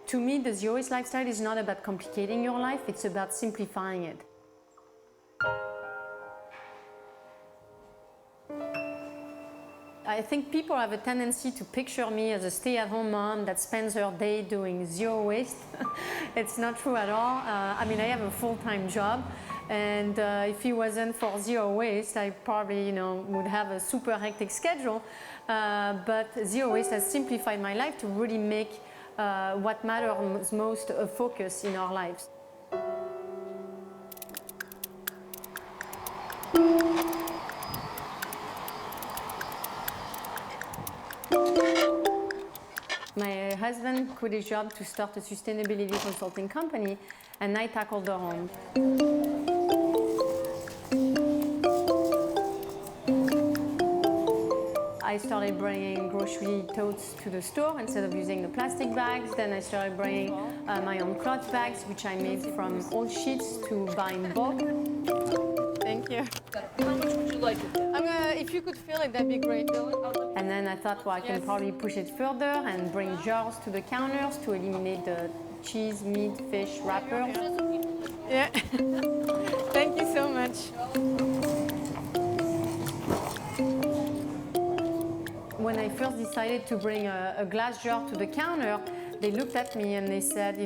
To me, the zero waste lifestyle is not about complicating your life, it's about simplifying it. I think people have a tendency to picture me as a stay-at-home mom that spends her day doing zero waste. It's not true at all. I mean, I have a full-time job, and if it wasn't for zero waste, I probably, would have a super hectic schedule. But zero waste has simplified my life to really make what matters most a focus in our lives. My husband quit his job to start a sustainability consulting company, and I tackled the home. I started bringing grocery totes to the store instead of using the plastic bags. Then I started bringing my own cloth bags, which I made from old sheets, to buy in bulk. Thank you. How much would you like it? If you could fill it, that'd be great. And then I thought, well, I can probably push it further and bring jars to the counters to eliminate the cheese, meat, fish wrappers. Yeah. Thank you so much. When I first decided to bring a glass jar to the counter, they looked at me and they said,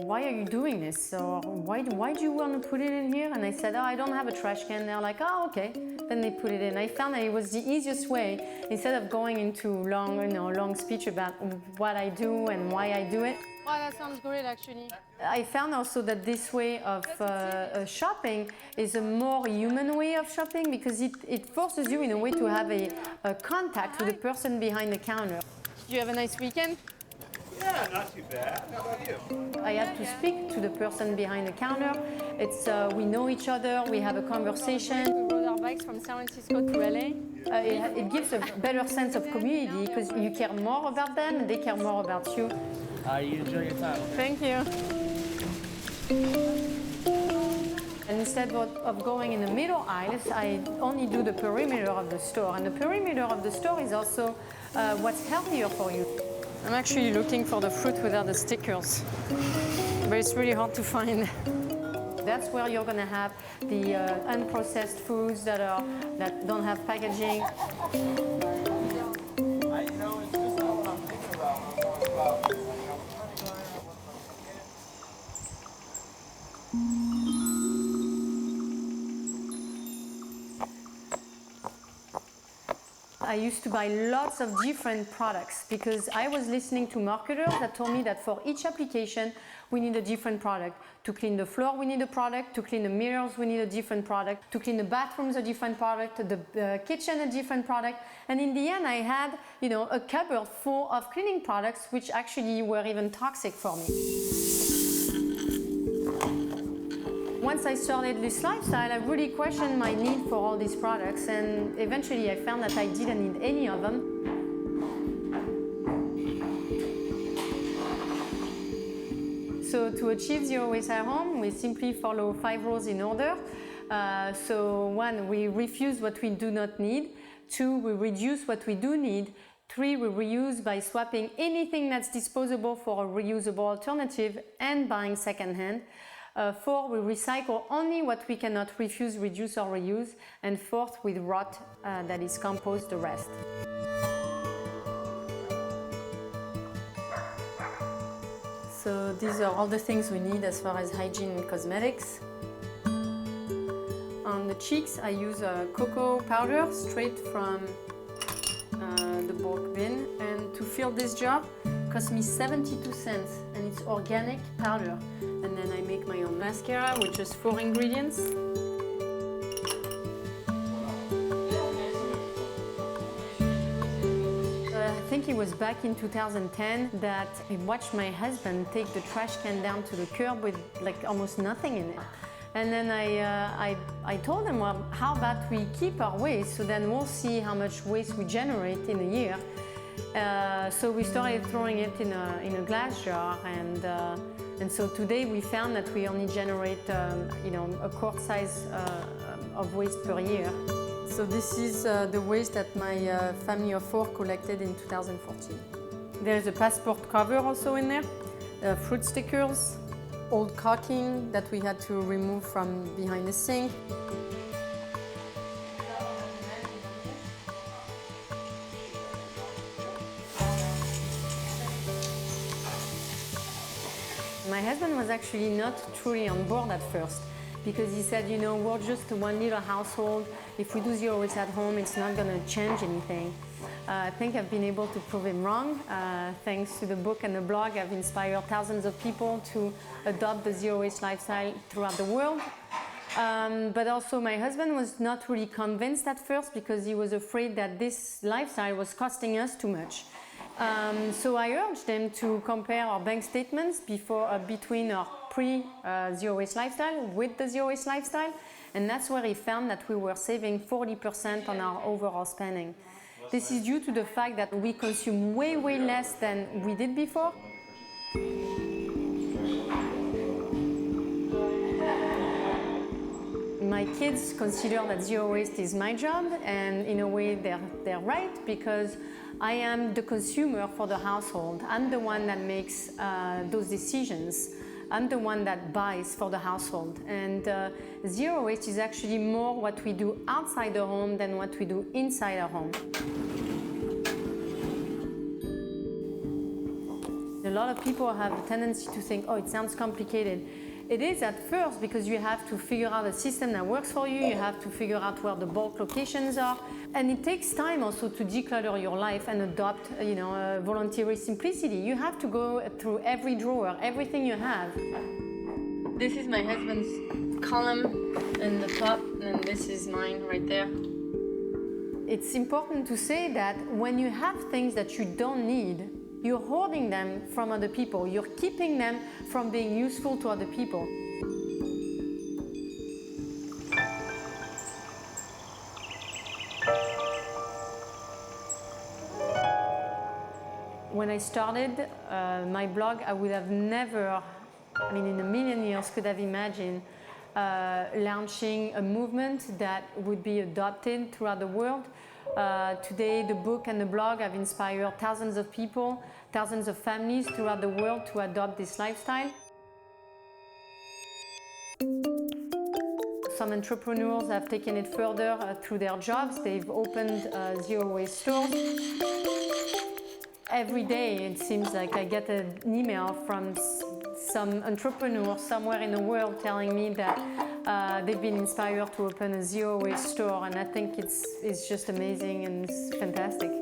why are you doing this? Or why do you want to put it in here? And I said, oh, I don't have a trash can. They're like, oh, okay. Then they put it in. I found that it was the easiest way, instead of going into long speech about what I do and why I do it. Oh, that sounds great, actually. I found also that this way of shopping is a more human way of shopping, because it forces you in a way to have a contact with the person behind the counter. Did you have a nice weekend? Yeah, not too bad. How about you? I have to speak to the person behind the counter. It's we know each other, we have a conversation. We rode our bikes from San Francisco to LA. It gives a better sense of community, because you care more about them and they care more about you. You enjoy your time. Thank you. And instead of going in the middle aisles, I only do the perimeter of the store. And the perimeter of the store is also what's healthier for you. I'm actually looking for the fruit without the stickers, but it's really hard to find. That's where you're going to have the unprocessed foods that don't have packaging. I used to buy lots of different products because I was listening to marketers that told me that for each application we need a different product. To clean the floor we need a product, to clean the mirrors we need a different product, to clean the bathrooms a different product, the kitchen a different product. And in the end I had a cupboard full of cleaning products which actually were even toxic for me. Once I started this lifestyle, I really questioned my need for all these products, and eventually I found that I didn't need any of them. So to achieve zero waste at home, we simply follow 5 rules in order. So 1, we refuse what we do not need. 2, we reduce what we do need. 3, we reuse by swapping anything that's disposable for a reusable alternative and buying secondhand. 4, we recycle only what we cannot refuse, reduce, or reuse. And 4th, we rot, that is, compost the rest. So these are all the things we need as far as hygiene and cosmetics. On the cheeks, I use cocoa powder straight from the bulk bin. And to fill this jar, it cost me 72 cents, and it's organic powder. And then I make my own mascara with just 4 ingredients. I think it was back in 2010 that I watched my husband take the trash can down to the curb with almost nothing in it. And then I told him, well, how about we keep our waste, so then we'll see how much waste we generate in a year. So we started throwing it in a glass jar, and so today we found that we only generate a quart size of waste per year. So this is the waste that my family of 4 collected in 2014. There's a passport cover also in there. fruit stickers, old caulking that we had to remove from behind the sink. My husband was actually not truly on board at first because he said, you know, we're just one little household. If we do zero waste at home, it's not going to change anything. I think I've been able to prove him wrong. Thanks to the book and the blog, I've inspired thousands of people to adopt the zero waste lifestyle throughout the world. But also my husband was not really convinced at first because he was afraid that this lifestyle was costing us too much. So I urged them to compare our bank statements between our pre-zero waste lifestyle with the zero waste lifestyle, and that's where he found that we were saving 40% on our overall spending. This is due to the fact that we consume way less than we did before. My kids consider that zero waste is my job, and in a way they're right, because I am the consumer for the household. I'm the one that makes those decisions. I'm the one that buys for the household. And zero waste is actually more what we do outside the home than what we do inside our home. A lot of people have a tendency to think, oh, it sounds complicated. It is at first, because you have to figure out a system that works for you, you have to figure out where the bulk locations are, and it takes time also to declutter your life and adopt, voluntary simplicity. You have to go through every drawer, everything you have. This is my husband's column in the top, and this is mine right there. It's important to say that when you have things that you don't need, you're hoarding them from other people. You're keeping them from being useful to other people. When I started my blog, I would have never, in a million years, could have imagined launching a movement that would be adopted throughout the world. Today, the book and the blog have inspired thousands of people, thousands of families throughout the world to adopt this lifestyle. Some entrepreneurs have taken it further through their jobs. They've opened zero waste stores. Every day, it seems like I get an email from some entrepreneur somewhere in the world telling me that they've been inspired to open a zero waste store, and I think it's just amazing and it's fantastic.